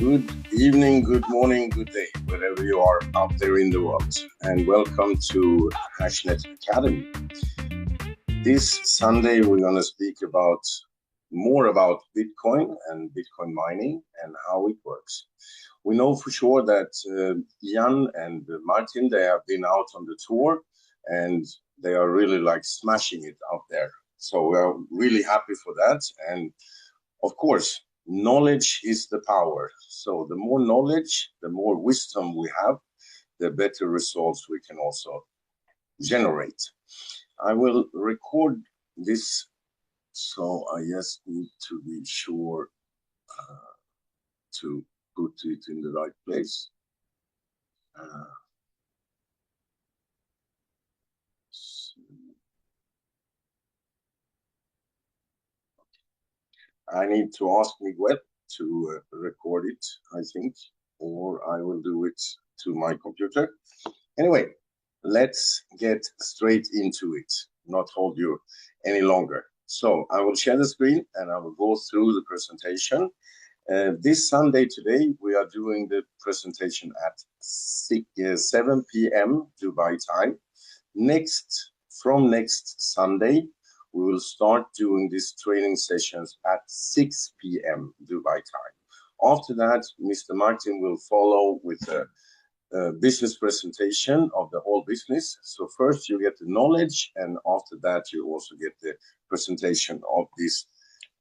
Good evening, good morning, good day, wherever you are out there in the world, and welcome to HashNet Academy. This Sunday, we're going to speak more about Bitcoin and Bitcoin mining and how it works. We know for sure that Jan and Martin, they have been out on the tour and they are really like smashing it out there. So we're really happy for that. And of course, knowledge is the power. So the more knowledge, the more wisdom we have, the better results we can also generate. I will record this, so I just need to be sure to put it in the right place. I need to ask Miguel to record it, I think, or I will do it to my computer. Anyway, let's get straight into it, not hold you any longer. So I will share the screen and I will go through the presentation. This Sunday today, we are doing the presentation at 7 p.m. Dubai time. From next Sunday, we will start doing these training sessions at 6 p.m. Dubai time. After that, Mr. Martin will follow with a business presentation of the whole business. So first you get the knowledge, and after that you also get the presentation of this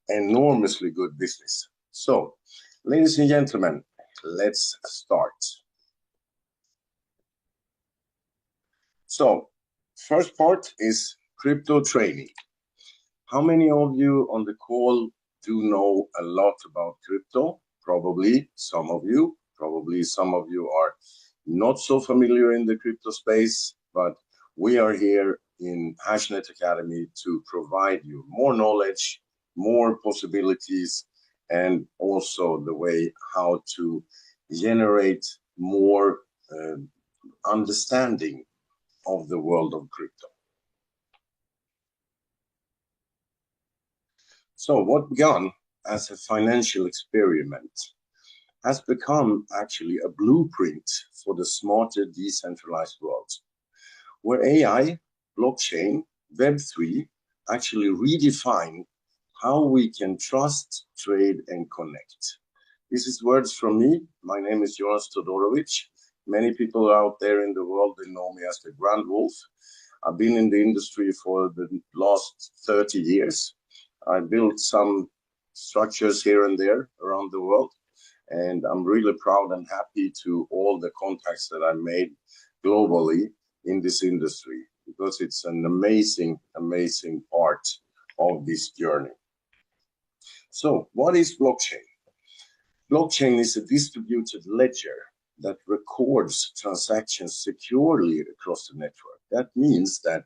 enormously good business. So, ladies and gentlemen, let's start. So, first part is crypto training. How many of you on the call do know a lot about crypto? Probably some of you. Probably some of you are not so familiar in the crypto space, but we are here in HashNet Academy to provide you more knowledge, more possibilities, and also the way how to generate more understanding of the world of crypto. So what began as a financial experiment has become actually a blueprint for the smarter decentralized world, where AI, blockchain, Web3 actually redefine how we can trust, trade, and connect. This is words from me. My name is Jonas Todorovic. Many people out there in the world, they know me as the Grand Wolf. I've been in the industry for the last 30 years. I built some structures here and there around the world. And I'm really proud and happy to all the contacts that I made globally in this industry, because it's an amazing, amazing part of this journey. So what is blockchain? Blockchain is a distributed ledger that records transactions securely across the network. That means that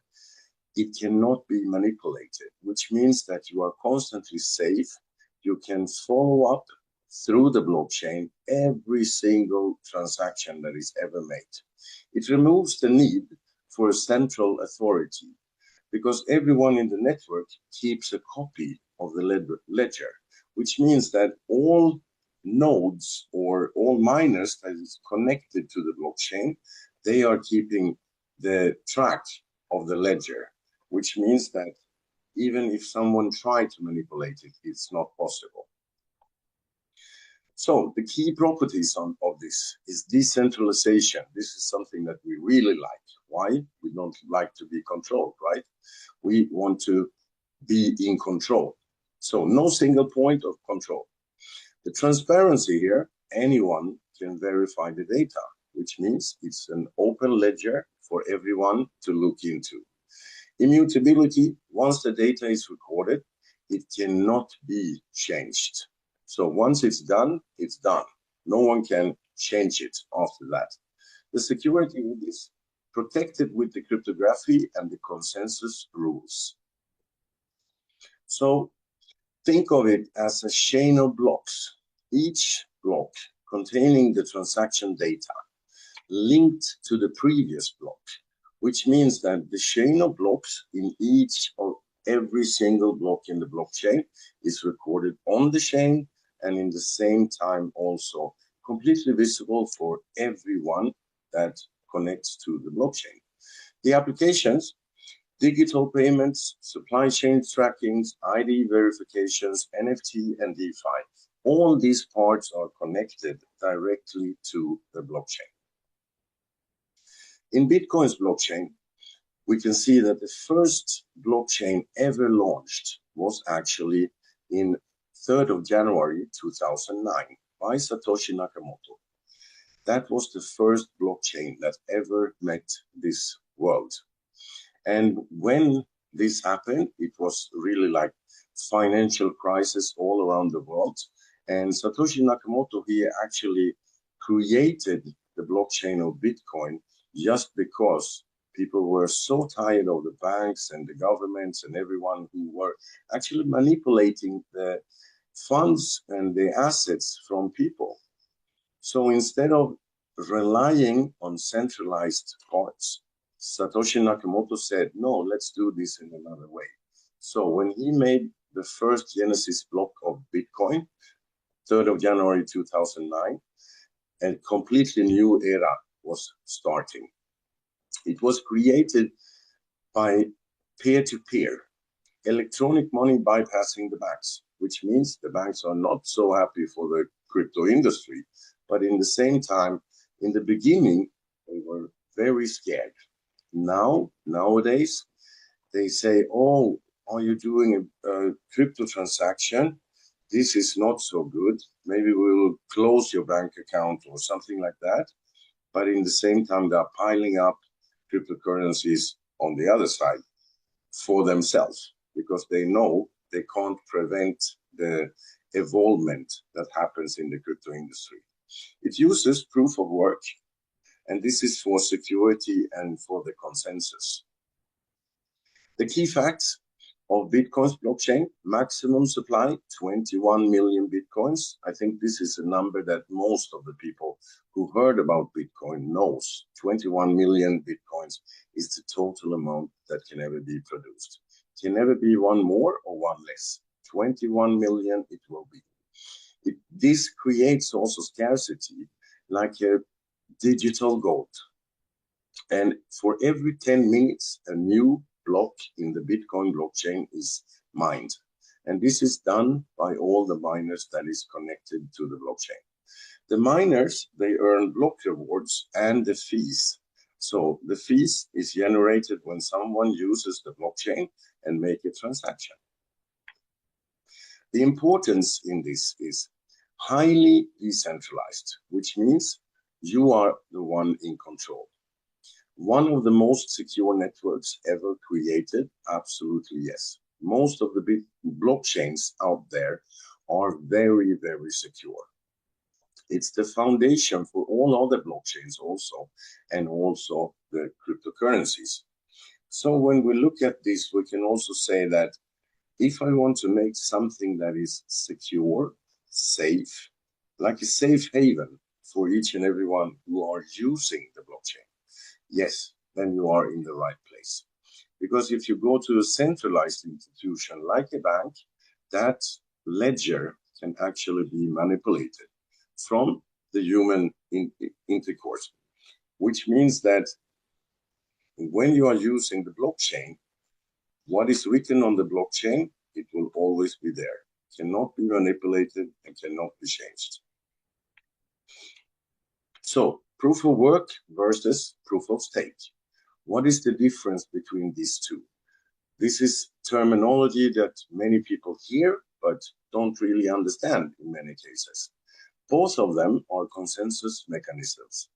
it cannot be manipulated, which means that you are constantly safe. You can follow up through the blockchain every single transaction that is ever made. It removes the need for a central authority, because everyone in the network keeps a copy of the ledger, which means that all nodes or all miners that is connected to the blockchain, they are keeping the track of the ledger, which means that even if someone tried to manipulate it, it's not possible. So the key properties of this is decentralization. This is something that we really like. Why? We don't like to be controlled, right? We want to be in control. So no single point of control. The transparency here, anyone can verify the data, which means it's an open ledger for everyone to look into. Immutability, once the data is recorded, it cannot be changed. So once it's done, it's done. No one can change it after that. The security is protected with the cryptography and the consensus rules. So think of it as a chain of blocks, each block containing the transaction data linked to the previous block, which means that the chain of blocks in each of every single block in the blockchain is recorded on the chain, and in the same time also completely visible for everyone that connects to the blockchain. The applications, digital payments, supply chain trackings, ID verifications, NFT, and DeFi. All these parts are connected directly to the blockchain. In Bitcoin's blockchain, we can see that the first blockchain ever launched was actually in 3rd of January 2009 by Satoshi Nakamoto. That was the first blockchain that ever met this world. And when this happened, it was really like financial crisis all around the world. And Satoshi Nakamoto, he actually created the blockchain of Bitcoin just because people were so tired of the banks and the governments and everyone who were actually manipulating the funds and the assets from people. So instead of relying on centralized parts, Satoshi Nakamoto said, no, let's do this in another way. So when he made the first Genesis block of Bitcoin, 3rd of January 2009, a completely new era was starting. It was created by peer-to-peer, electronic money bypassing the banks, which means the banks are not so happy for the crypto industry, but in the same time, in the beginning, they were very scared. Nowadays, they say, oh, are you doing a crypto transaction? This is not so good. Maybe we will close your bank account or something like that. But in the same time, they are piling up cryptocurrencies on the other side for themselves because they know they can't prevent the evolvement that happens in the crypto industry. It uses proof of work, and this is for security and for the consensus. The key facts of Bitcoin's blockchain: maximum supply, 21 million Bitcoins. I think this is a number that most of the people who heard about Bitcoin knows. 21 million Bitcoins is the total amount that can ever be produced. Can never be one more or one less. 21 million it will be. This creates also scarcity, like a digital gold. And for every 10 minutes, a new block in the Bitcoin blockchain is mined. And this is done by all the miners that is connected to the blockchain. The miners, they earn block rewards and the fees. So the fees is generated when someone uses the blockchain and make a transaction. The importance in this is highly decentralized, which means you are the one in control. One of the most secure networks ever created? Absolutely yes. Most of the big blockchains out there are very, very secure. It's the foundation for all other blockchains also, and also the cryptocurrencies. So when we look at this, we can also say that if I want to make something that is secure, safe, like a safe haven for each and everyone who are using the blockchain, yes, then you are in the right place. Because if you go to a centralized institution like a bank, that ledger can actually be manipulated from the human intercourse, which means that when you are using the blockchain, what is written on the blockchain, it will always be there. It cannot be manipulated and cannot be changed. So, proof of work versus proof of stake. What is the difference between these two? This is terminology that many people hear, but don't really understand in many cases. Both of them are consensus mechanisms.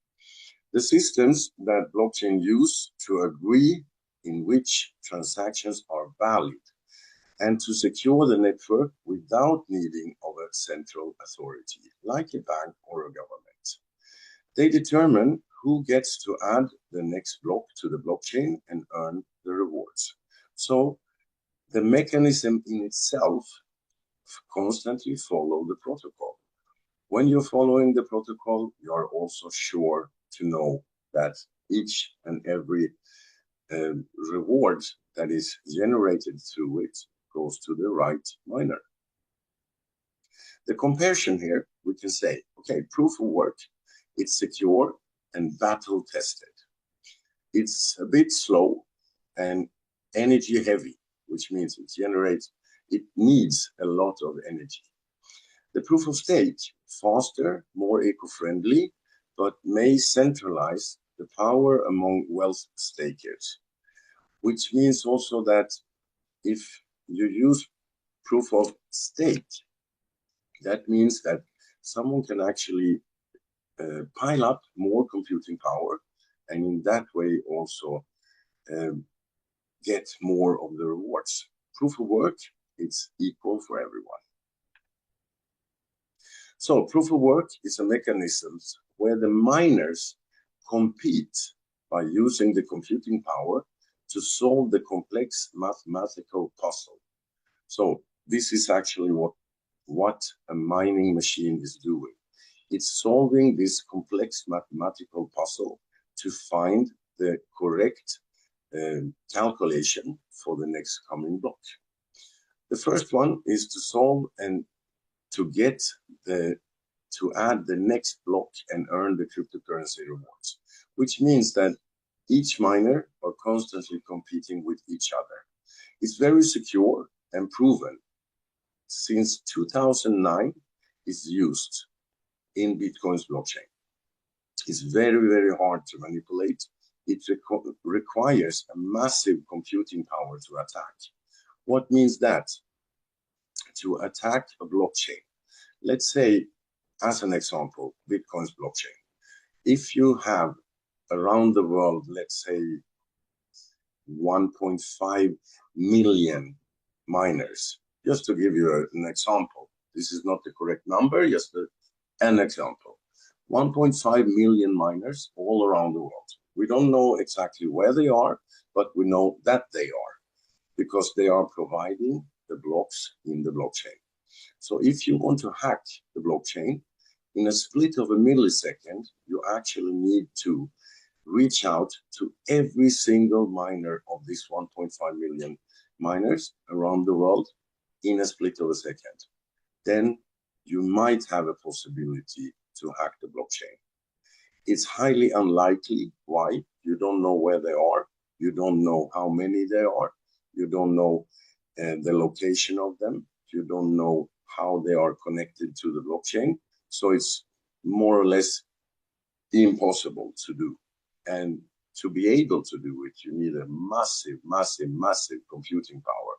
The systems that blockchain use to agree in which transactions are valid and to secure the network without needing of a central authority, like a bank or a government. They determine who gets to add the next block to the blockchain and earn the rewards. So the mechanism in itself constantly follows the protocol. When you're following the protocol, you are also sure to know that each and every reward that is generated through it goes to the right miner. The comparison here, we can say, Okay, proof of work. It's secure and battle tested. It's a bit slow and energy heavy, which means it needs a lot of energy. The proof of stake, faster, more eco-friendly, but may centralize the power among wealth stakers, which means also that if you use proof of stake, that means that someone can actually pile up more computing power, and in that way also get more of the rewards. Proof of work, it's equal for everyone. So proof of work is a mechanism where the miners compete by using the computing power to solve the complex mathematical puzzle. So this is actually what a mining machine is doing. It's solving this complex mathematical puzzle to find the correct calculation for the next coming block. The first one is to solve and to add the next block and earn the cryptocurrency rewards, which means that each miner are constantly competing with each other. It's very secure and proven. Since 2009, it's used in Bitcoin's blockchain. It's very, very hard to manipulate. It requires a massive computing power to attack. What means that? To attack a blockchain, let's say, as an example, Bitcoin's blockchain. If you have around the world, let's say 1.5 million miners, just to give you an example, this is not the correct number, just an example. 1.5 million miners all around the world. We don't know exactly where they are, but we know that they are, because they are providing the blocks in the blockchain. So if you want to hack the blockchain, in a split of a millisecond, you actually need to reach out to every single miner of these 1.5 million miners around the world in a split of a second. Then you might have a possibility to hack the blockchain. It's highly unlikely. Why? You don't know where they are. You don't know how many there are. You don't know the location of them. You don't know how they are connected to the blockchain. So it's more or less impossible to do. And to be able to do it, you need a massive, massive, massive computing power.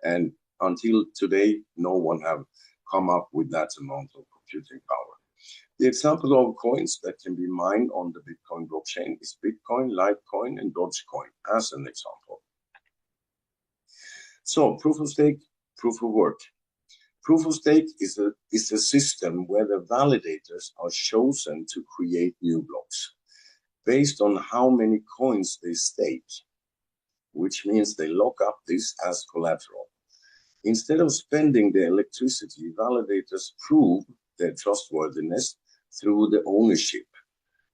And until today, no one have come up with that amount of computing power. The example of coins that can be mined on the Bitcoin blockchain is Bitcoin, Litecoin, and Dogecoin, as an example. So proof of stake, proof of work. Proof of stake is a system where the validators are chosen to create new blocks based on how many coins they stake, which means they lock up this as collateral. Instead of spending the electricity, validators prove their trustworthiness through the ownership.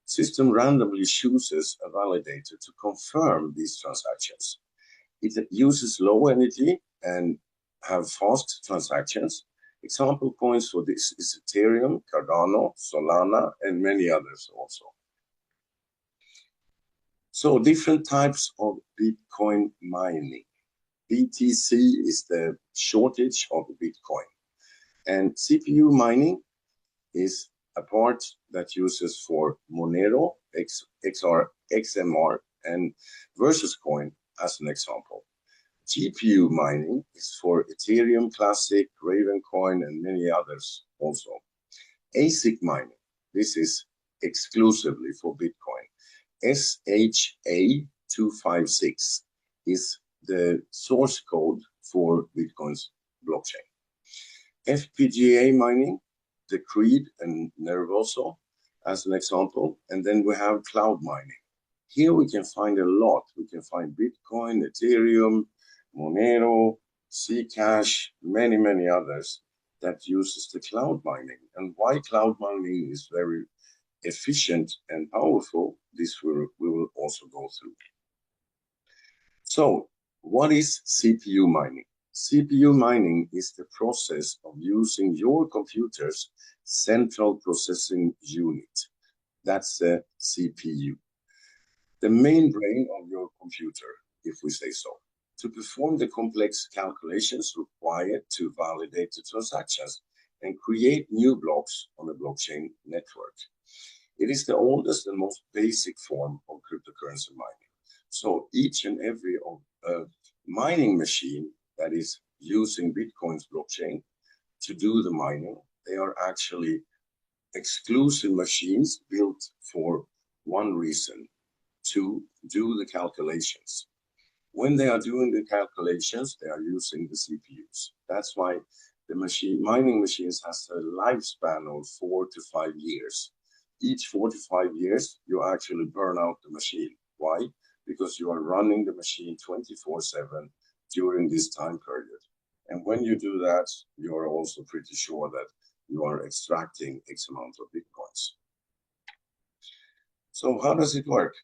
System randomly chooses a validator to confirm these transactions. It uses low energy and have fast transactions. Example coins for this is Ethereum, Cardano, Solana, and many others also. So different types of Bitcoin mining. BTC is the shortage of Bitcoin. And CPU mining is a part that uses for Monero, XMR, and Versus Coin as an example. GPU mining is for Ethereum Classic, Ravencoin, and many others also. ASIC mining, this is exclusively for Bitcoin. SHA-256 is the source code for Bitcoin's blockchain. FPGA mining, the Creed and Nervoso as an example, and then we have cloud mining. Here we can find a lot. We can find Bitcoin, Ethereum, Monero, Zcash, many, many others that uses the cloud mining. And why cloud mining is very efficient and powerful, this we will also go through. So what is CPU mining? CPU mining is the process of using your computer's central processing unit. That's the CPU, the main brain of your computer, if we say so, to perform the complex calculations required to validate the transactions and create new blocks on a blockchain network. It is the oldest and most basic form of cryptocurrency mining. So each and every mining machine that is using Bitcoin's blockchain to do the mining, they are actually exclusive machines built for one reason, to do the calculations. When they are doing the calculations, they are using the CPUs. That's why the mining machines has a lifespan of 4 to 5 years. Each 4 to 5 years, you actually burn out the machine. Why? Because you are running the machine 24/7 during this time period. And when you do that, you are also pretty sure that you are extracting X amount of Bitcoins. So how does it work?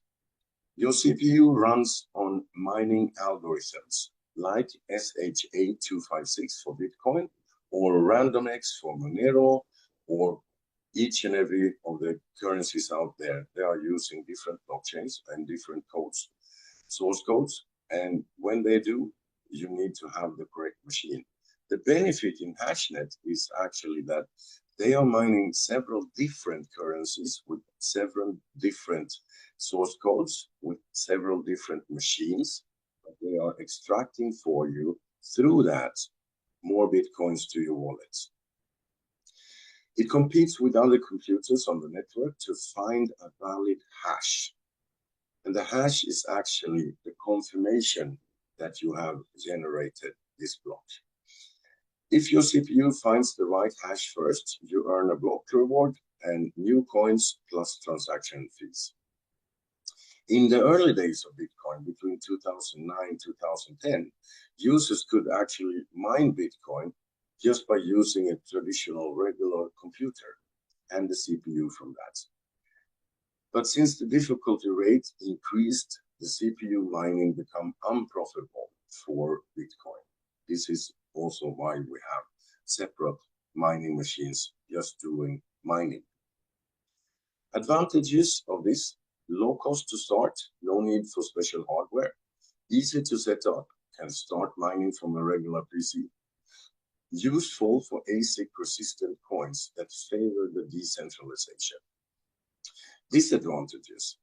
Your CPU runs on mining algorithms like SHA-256 for Bitcoin, or RandomX for Monero, or each and every of the currencies out there. They are using different blockchains and different codes, source codes. And when they do, you need to have the correct machine. The benefit in HashNet is actually that they are mining several different currencies with several different source codes, with several different machines, but they are extracting for you through that more Bitcoins to your wallets. It competes with other computers on the network to find a valid hash. And the hash is actually the confirmation that you have generated this block. If your CPU finds the right hash first, you earn a block reward and new coins plus transaction fees. In the early days of Bitcoin, between 2009 and 2010, users could actually mine Bitcoin just by using a traditional regular computer and the CPU from that. But since the difficulty rate increased, the CPU mining became unprofitable for Bitcoin. This is also why we have separate mining machines just doing mining. Advantages of this: low cost to start, no need for special hardware, easy to set up, can start mining from a regular PC, useful for ASIC persistent coins that favor the decentralization. Disadvantages: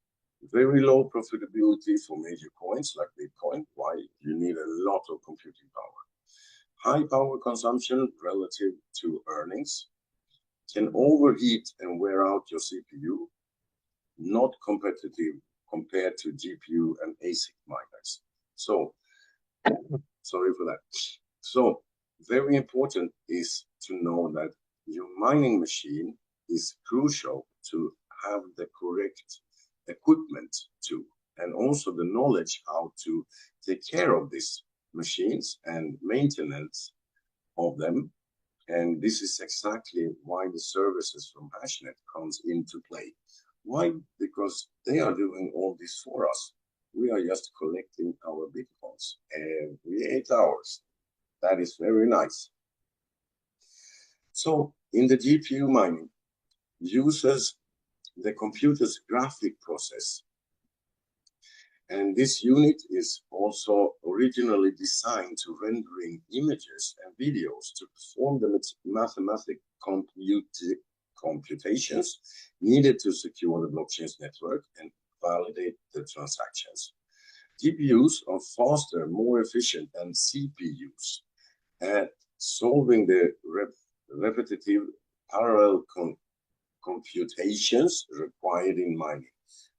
very low profitability for major coins like Bitcoin. Why? You need a lot of computing power. High power consumption relative to earnings, can overheat and wear out your CPU, not competitive compared to GPU and ASIC miners. So, sorry for that. So, very important is to know that your mining machine is crucial to have the correct equipment to, and also the knowledge how to take care of these machines and maintenance of them. And this is exactly why the services from HashNet comes into play. Why? Because they are doing all this for us. We are just collecting our Bitcoins every 8 hours. That is very nice. So in the GPU mining, uses the computer's graphic process. And this unit is also originally designed to rendering images and videos to perform the mathematical computations needed to secure the blockchain's network and validate the transactions. GPUs are faster, more efficient than CPUs at solving the repetitive parallel computations required in mining,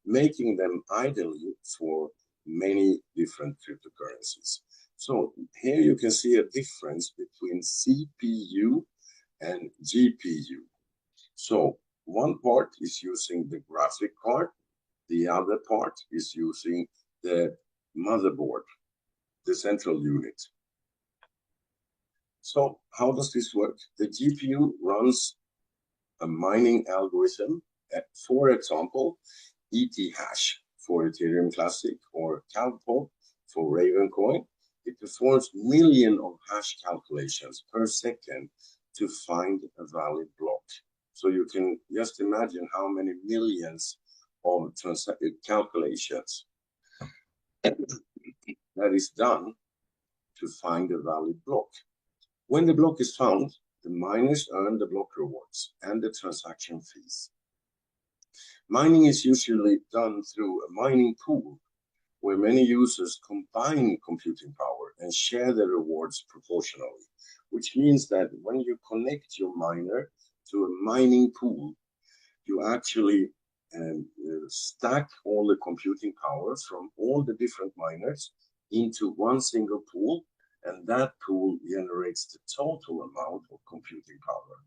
making them ideal for many different cryptocurrencies. So here you can see a difference between CPU and GPU. So one part is using the graphic card, the other part is using the motherboard, the central unit. So how does this work? The GPU runs a mining algorithm, for example, ETH for Ethereum Classic or CalPOP for Ravencoin. It performs millions of hash calculations per second to find a valid block. So you can just imagine how many millions of calculations that is done to find a valid block. When the block is found, the miners earn the block rewards and the transaction fees. Mining is usually done through a mining pool where many users combine computing power and share the rewards proportionally, which means that when you connect your miner to a mining pool, you actually stack all the computing power from all the different miners into one single pool, and that pool generates the total amount of computing power.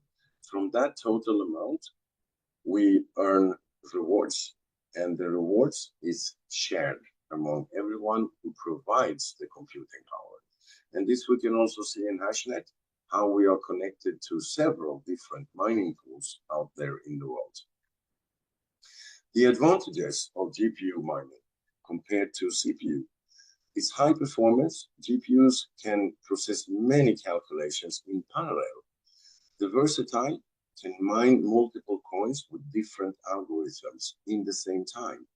From that total amount, we earn rewards, and the rewards is shared among everyone who provides the computing power. And this we can also see in HashNet, how we are connected to several different mining pools out there in the world. The advantages of GPU mining compared to CPU is high performance. GPUs can process many calculations in parallel. The versatile can mine multiple coins with different algorithms in the same time.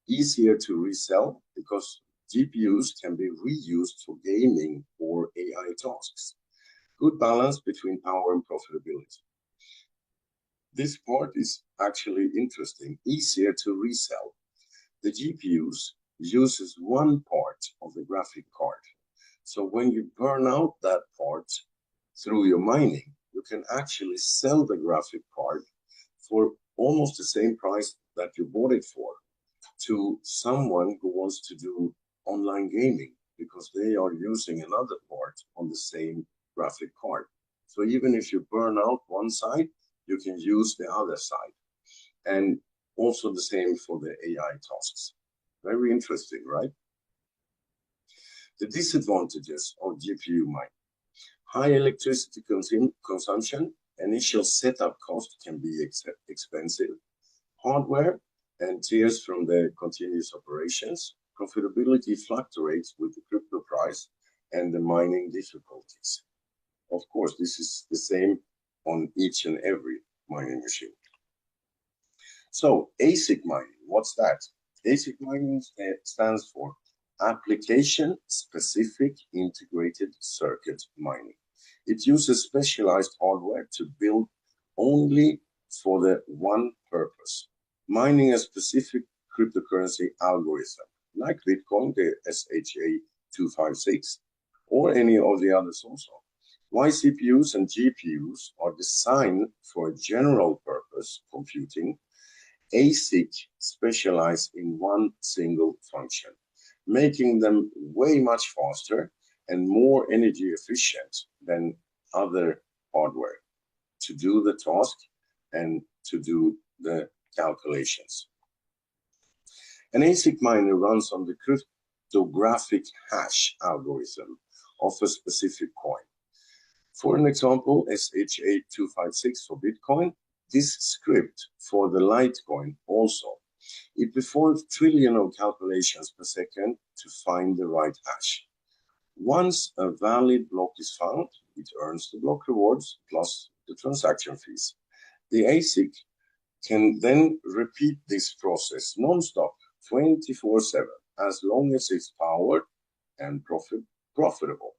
Easier to resell because GPUs can be reused for gaming or AI tasks. Good balance between power and profitability. This part is actually interesting, easier to resell. The GPUs uses one part of the graphic card. So when you burn out that part through your mining, you can actually sell the graphic card for almost the same price that you bought it for to someone who wants to do online gaming because they are using another part on the same graphic card. So even if you burn out one side, you can use the other side. And also the same for the AI tasks. Very interesting, right? The disadvantages of GPU mining. High electricity consumption, initial setup cost can be expensive. Hardware and tears from the continuous operations. Profitability fluctuates with the crypto price and the mining difficulties. Of course, this is the same on each and every mining machine. So ASIC mining, what's that? ASIC mining stands for Application-Specific Integrated Circuit Mining. It uses specialized hardware to build only for the one purpose, mining a specific cryptocurrency algorithm, like Bitcoin, the SHA-256, or any of the others also. Why CPUs and GPUs are designed for general purpose computing. ASIC specialize in one single function, making them way much faster and more energy efficient than other hardware to do the task and to do the calculations. An ASIC miner runs on the cryptographic hash algorithm of a specific coin. For an example, SHA-256 for Bitcoin, this script for the Litecoin also. It performs trillions of calculations per second to find the right hash. Once a valid block is found, it earns the block rewards plus the transaction fees. The ASIC can then repeat this process non-stop, 24/7, as long as it's powered and profitable.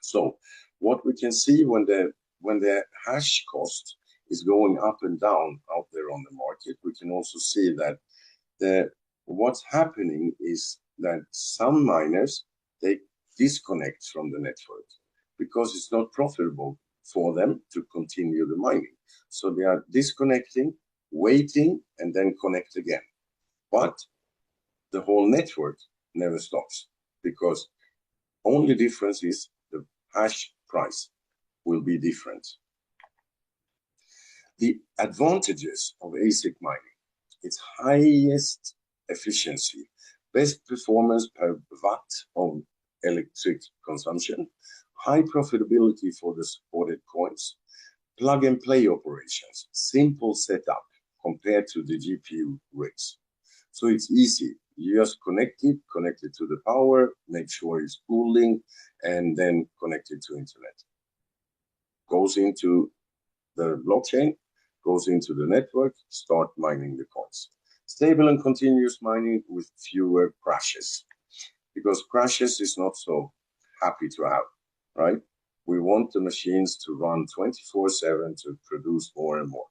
So what we can see when the hash cost is going up and down out there on the market, we can also see that what's happening is that some miners, they disconnect from the network because it's not profitable for them to continue the mining. So they are disconnecting, waiting, and then connect again. But the whole network never stops because only difference is the hash price will be different. The advantages of ASIC mining, its highest efficiency, best performance per watt of electric consumption, high profitability for the supported coins, plug and play operations, simple setup compared to the GPU rigs. So it's easy. You just connect it to the power, make sure it's cooling, and then connect it to internet. Goes into the blockchain, goes into the network, start mining the coins. Stable and continuous mining with fewer crashes, because crashes is not so happy to have, right? We want the machines to run 24/7 to produce more and more.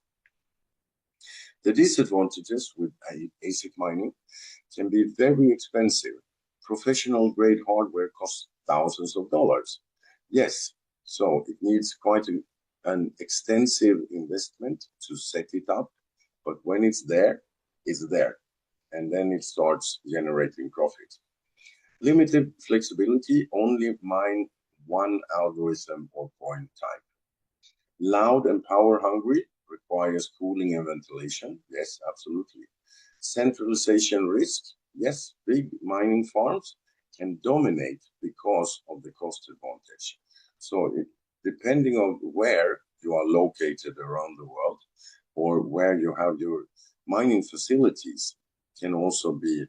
The disadvantages with ASIC mining can be very expensive. Professional grade hardware costs thousands of dollars. Yes, so it needs quite an extensive investment to set it up, but when it's there, and then it starts generating profit. Limited flexibility, only mine one algorithm or coin type. Loud and power hungry, requires cooling and ventilation. Yes, absolutely. Centralization risk. Yes, big mining farms can dominate because of the cost advantage. So depending on where you are located around the world or where you have your mining facilities can also be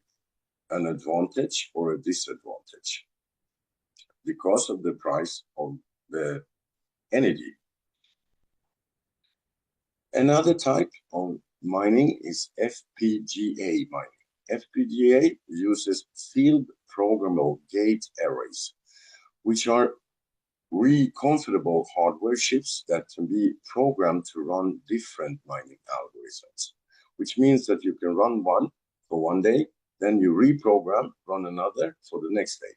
an advantage or a disadvantage because of the price of the energy. Another type of mining is FPGA mining. FPGA uses field programmable gate arrays, which are reconfigurable hardware chips that can be programmed to run different mining algorithms, which means that you can run one for one day, then you reprogram, run another for the next day.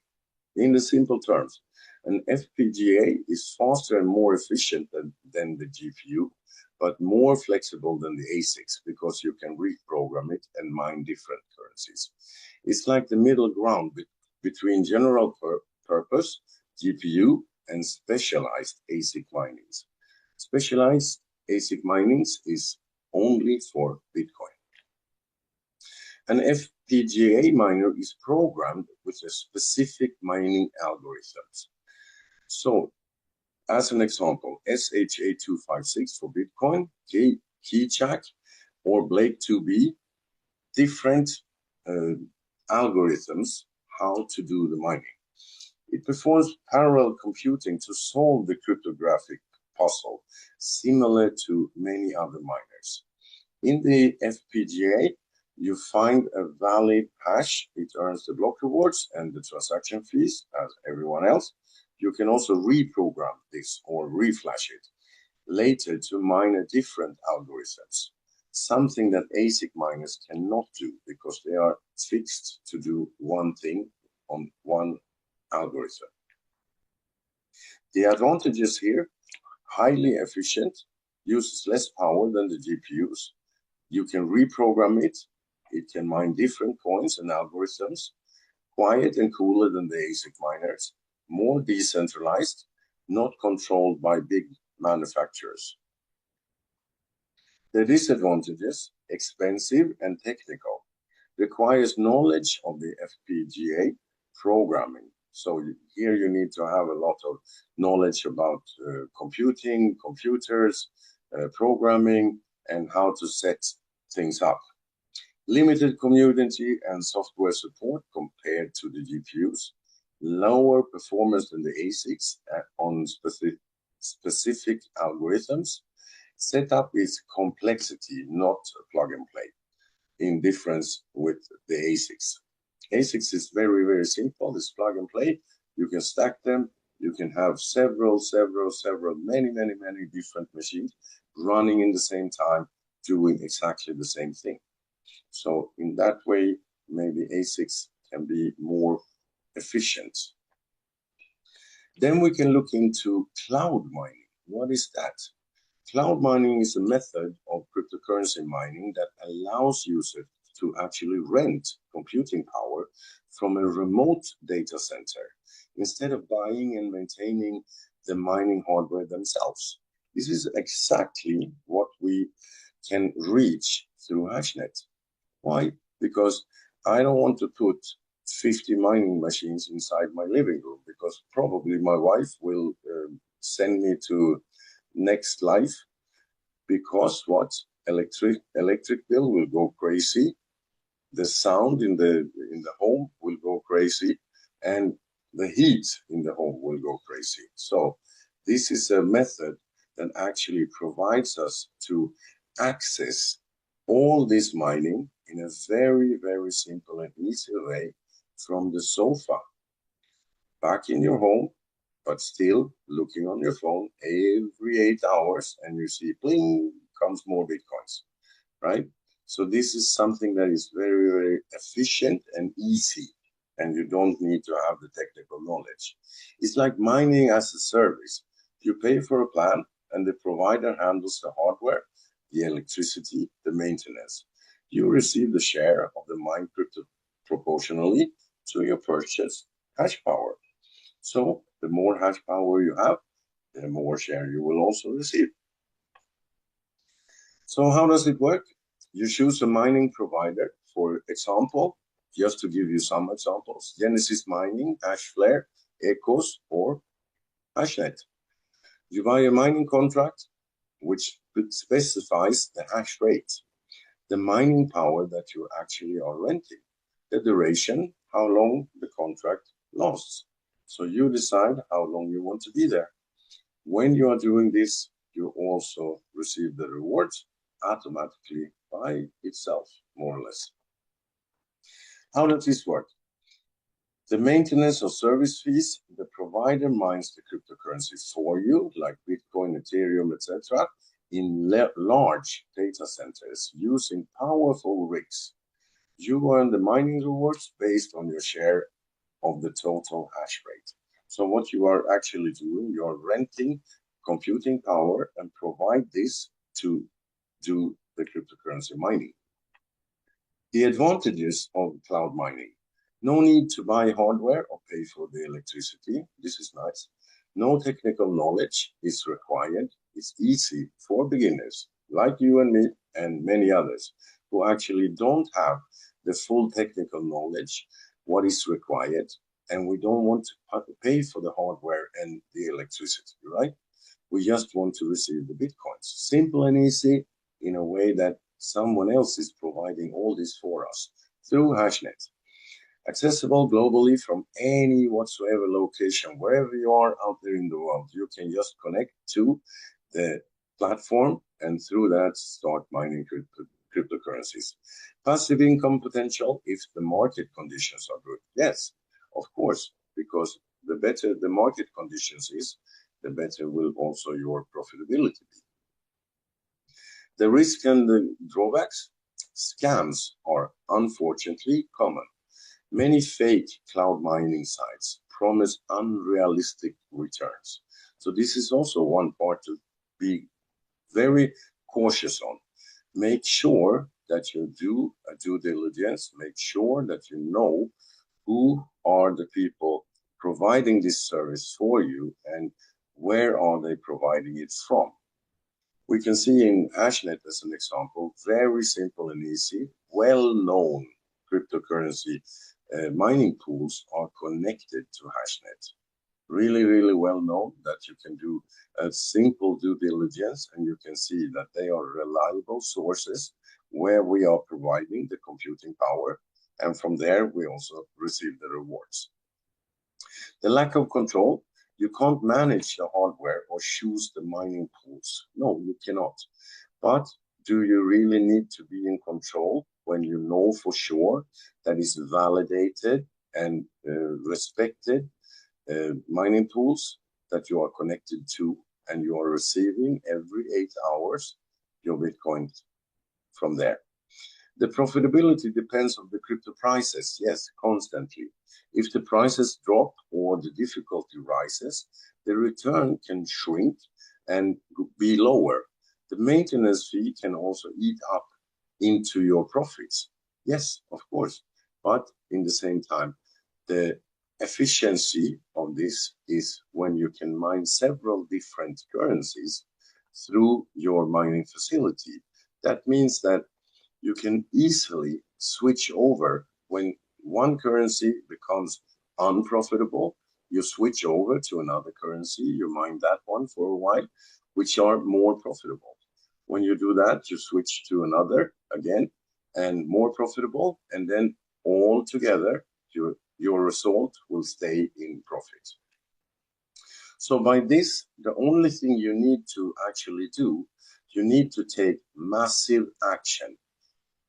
In the simple terms, an FPGA is faster and more efficient than the GPU, but more flexible than the ASICs because you can reprogram it and mine different currencies. It's like the middle ground between general purpose GPU and specialized ASIC minings. Specialized ASIC minings is only for Bitcoin. An FPGA miner is programmed with a specific mining algorithms. So, as an example, SHA-256 for Bitcoin, Keychack, or Blake2B, different algorithms how to do the mining. It performs parallel computing to solve the cryptographic puzzle, similar to many other miners. In the FPGA, you find a valid hash. It earns the block rewards and the transaction fees as everyone else. You can also reprogram this or reflash it later to mine a different algorithms, something that ASIC miners cannot do because they are fixed to do one thing on one algorithm. The advantages here, highly efficient, uses less power than the GPUs. You can reprogram it. It can mine different coins and algorithms, quiet and cooler than the ASIC miners, more decentralized, not controlled by big manufacturers. The disadvantages, expensive and technical, requires knowledge of the FPGA programming. So here you need to have a lot of knowledge about computing, computers, programming, and how to set things up. Limited community and software support compared to the GPUs, lower performance than the ASICs on specific algorithms. Setup is complexity, not a plug and play, in difference with the ASICs. ASICs is very, very simple. It's plug and play. You can stack them. You can have many different machines running in the same time, doing exactly the same thing. So in that way, maybe ASICs can be more efficient. Then we can look into cloud mining. What is that? Cloud mining is a method of cryptocurrency mining that allows users to actually rent computing power from a remote data center instead of buying and maintaining the mining hardware themselves. This is exactly what we can reach through HashNet. Why? Because I don't want to put 50 mining machines inside my living room because probably my wife will send me to next life because what? Electric bill will go crazy. The sound in the home will go crazy, and the heat in the home will go crazy. So this is a method that actually provides us to access all this mining in a very, very simple and easy way from the sofa, back in your home, but still looking on your phone every 8 hours, and you see, bling, comes more Bitcoins, right? So this is something that is very, very efficient and easy, and you don't need to have the technical knowledge. It's like mining as a service. You pay for a plan, and the provider handles the hardware, the electricity, the maintenance. You receive the share of the mined crypto proportionally to your purchase hash power. So the more hash power you have, the more share you will also receive. So how does it work? You choose a mining provider. For example, just to give you some examples, Genesis Mining, Hashflare, Ecos, or HashNet. You buy a mining contract which specifies the hash rate, the mining power that you actually are renting, the duration, how long the contract lasts. So you decide how long you want to be there. When you are doing this, you also receive the rewards automatically by itself, more or less. How does this work? The maintenance or service fees, the provider mines the cryptocurrency for you, like Bitcoin, Ethereum, etc., in large data centers using powerful rigs. You earn the mining rewards based on your share of the total hash rate. So what you are actually doing, you are renting computing power and provide this to do the cryptocurrency mining. The advantages of cloud mining: no need to buy hardware or pay for the electricity. This is nice. No technical knowledge is required. It's easy for beginners like you and me and many others who actually don't have the full technical knowledge, what is required, and we don't want to pay for the hardware and the electricity, right? We just want to receive the Bitcoins. Simple and easy in a way that someone else is providing all this for us through HashNet. Accessible globally from any whatsoever location, wherever you are out there in the world. You can just connect to the platform and through that start mining cryptocurrencies. Passive income potential if the market conditions are good. Yes, of course, because the better the market conditions is, the better will also your profitability be. The risk and the drawbacks: scams are unfortunately common. Many fake cloud mining sites promise unrealistic returns. So this is also one part to be very cautious on. Make sure that you do a due diligence. Make sure that you know who are the people providing this service for you and where are they providing it from. We can see in HashNet as an example, very simple and easy, well-known cryptocurrency mining pools are connected to HashNet. Really, really well known that you can do a simple due diligence and you can see that they are reliable sources where we are providing the computing power, and from there we also receive the rewards. The lack of control: you can't manage the hardware or choose the mining pools. No, you cannot. But do you really need to be in control when you know for sure that is validated and respected mining pools that you are connected to, and you are receiving every 8 hours your Bitcoin from there? The profitability depends on the crypto prices, yes, constantly. If the prices drop or the difficulty rises, the return can shrink and be lower. The maintenance fee can also eat up into your profits. Yes, of course, but in the same time, the efficiency of this is when you can mine several different currencies through your mining facility. That means that you can easily switch over. When one currency becomes unprofitable, you switch over to another currency, you mine that one for a while, which are more profitable. When you do that, you switch to another again and more profitable, and then all together, your result will stay in profit. So by this, the only thing you need to actually do, you need to take massive action.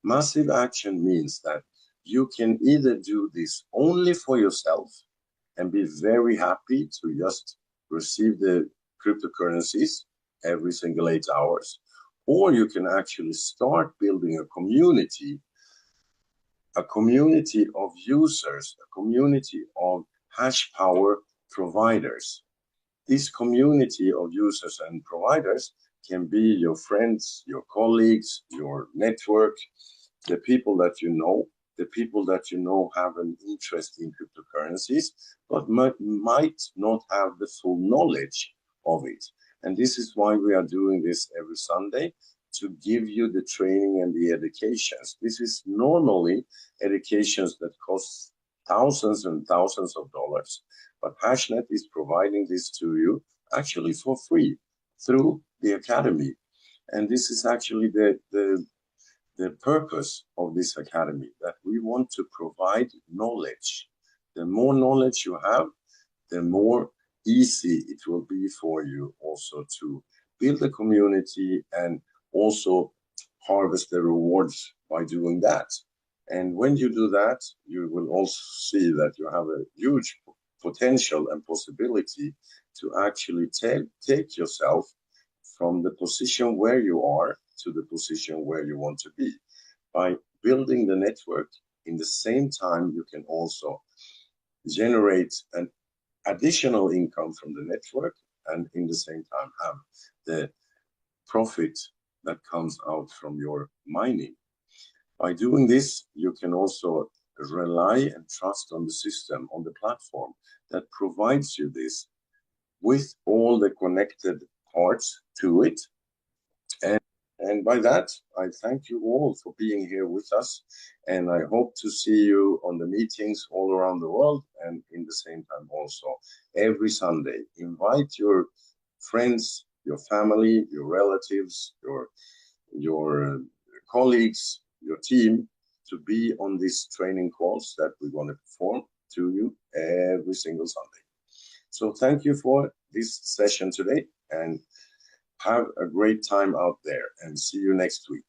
Massive action means that you can either do this only for yourself and be very happy to just receive the cryptocurrencies every single 8 hours, or you can actually start building a community of users, a community of hash power providers. This community of users and providers can be your friends, your colleagues, your network, the people that you know. The people that you know have an interest in cryptocurrencies, but might not have the full knowledge of it. And this is why we are doing this every Sunday, to give you the training and the educations. This is normally educations that cost thousands and thousands of dollars, but HashNet is providing this to you actually for free through the Academy. And this is actually the purpose of this academy, that we want to provide knowledge. The more knowledge you have, the more easy it will be for you also to build a community and also harvest the rewards by doing that. And when you do that, you will also see that you have a huge potential and possibility to actually take yourself from the position where you are to the position where you want to be. By building the network, in the same time, you can also generate an additional income from the network, and in the same time have the profit that comes out from your mining. By doing this, you can also rely and trust on the system, on the platform that provides you this with all the connected parts to it. And by that, I thank you all for being here with us. And I hope to see you on the meetings all around the world. And in the same time, also every Sunday, invite your friends, your family, your relatives, your colleagues, your team to be on these training calls that we're going to perform to you every single Sunday. So thank you for this session today, and have a great time out there, and see you next week.